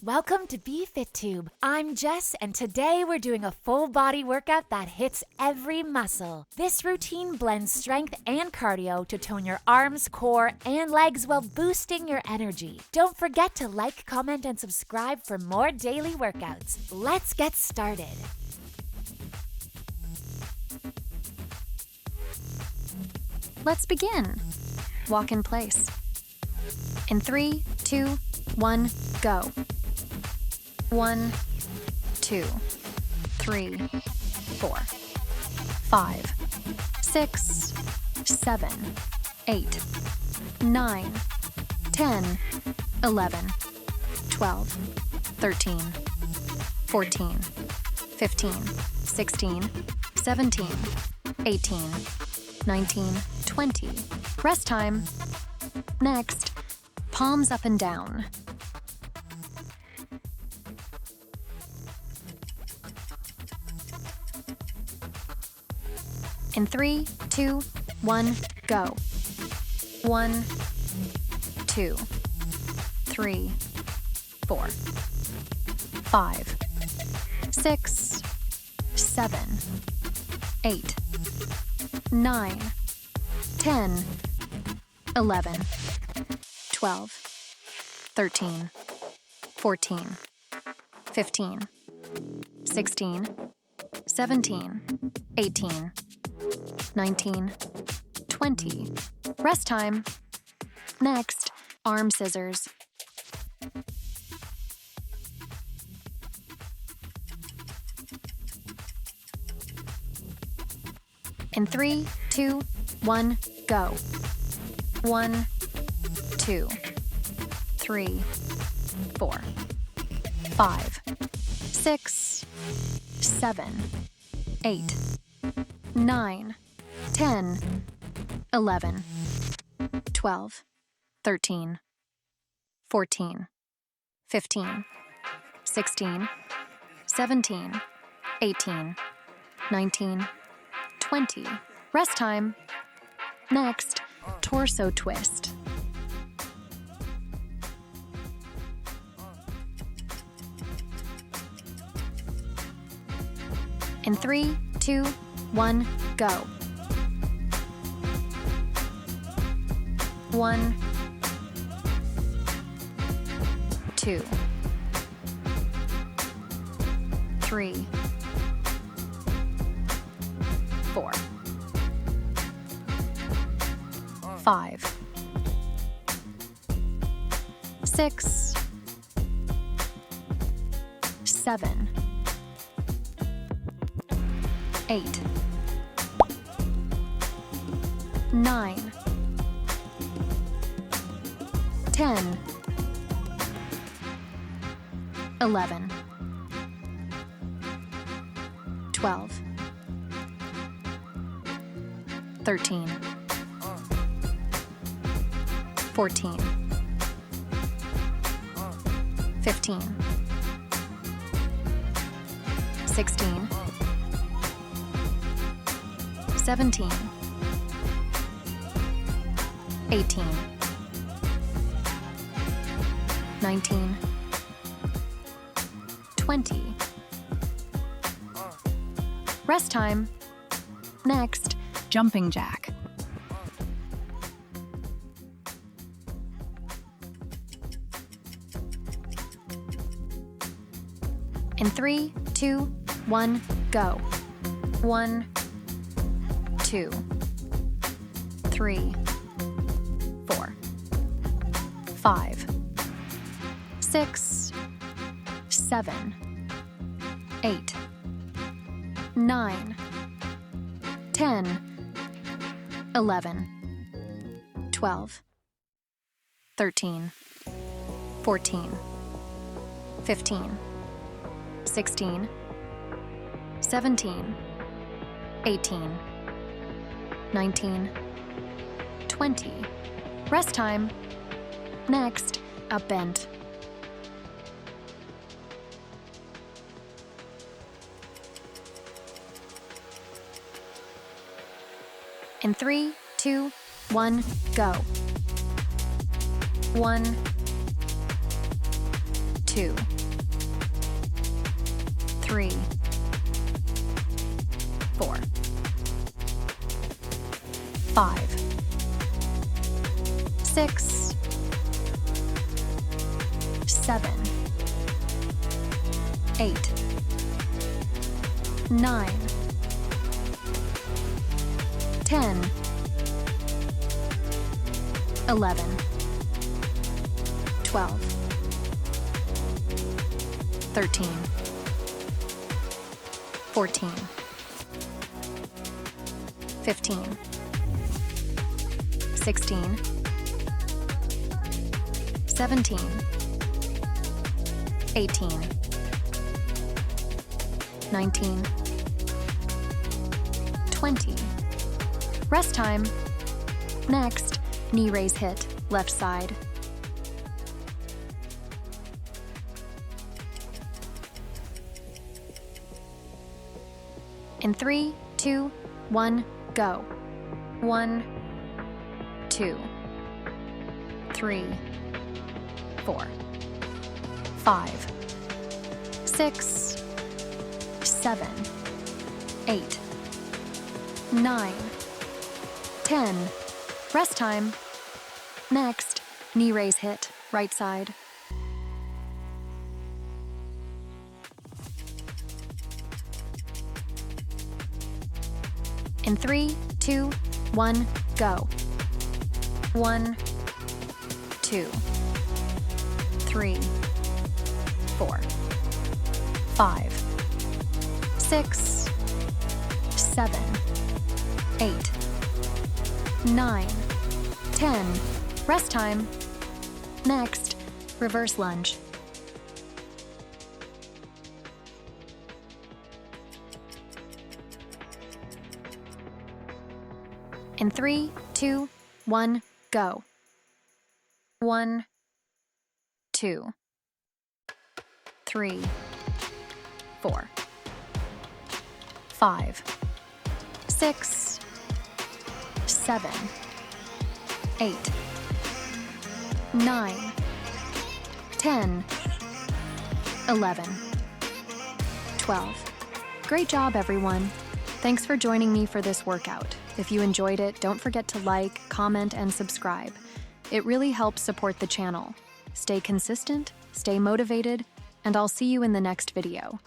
Welcome to BFITTUBE. I'm Jess, and today we're doing a full body workout that hits every muscle. This routine blends strength and cardio to tone your arms, core, and legs while boosting your energy. Don't forget to like, comment, and subscribe for more daily workouts. Let's get started. Let's begin. Walk in place. In 3, 2, 1, go. 1, 2, 3, 4, 5, 6, 7, 8, 9, 10, 11, 12, 13, 14, 15, 16, 17, 18, 19, 20. Rest time. Next, palms up and down. In 3, 2, 1, go. 1, 2, 3, 4, 5, 6, 7, 8, 9, 10, 11, 12, 13, 14, 15, 16, 17, 18, 19, 20. Rest time. Next, arm scissors. In 3, 2, 1, go. 1, 2, 3, 4, 5, 6, 7, 8, 9, 10, 11, 12, 13, 14, 15, 16, 17, 18, 19, 20. Rest time. Next, torso twist. In 3, 2, 1, go. 1, 2, 3, 4, 5, 6, 7, 8, 9, 10, 11, 12, 13, 14, 15, 16, 17, 18, 19, 20. Rest time. Next, jumping jack. In 3, 2, 1, go. 1, 2, 3, 4, 5, 6, 7, 8, 9, 10, 11, 12, 13, 14, 15, 16, 17, 18, 19, 20. Rest time. Next, up bend. In 3, 2, 1, go. 1, 2, 3, 4, 5, 6, 7, 8, 9, 10, 11, 12, 13, 14, 15, 16, 17, 18, 19, 20. Rest time. Next, knee raise hit, left side. In 3, 2, 1, go. 1, 2, 3, 4, 5, 6, 7, 8, 9, 10. Rest time. Next, knee raise hit, right side. In 3, 2, 1, go. 1, 2, 3, 4, 5, 6, 7, 8, 9, 10. Rest time. Next, reverse lunge. In 3, 2, 1, go. 1, 2, 3, 4, 5, 6, 7, 8, 9, 10, 11, 12. Great job, everyone. Thanks for joining me for this workout. If you enjoyed it, don't forget to like, comment, and subscribe. It really helps support the channel. Stay consistent, stay motivated, and I'll see you in the next video.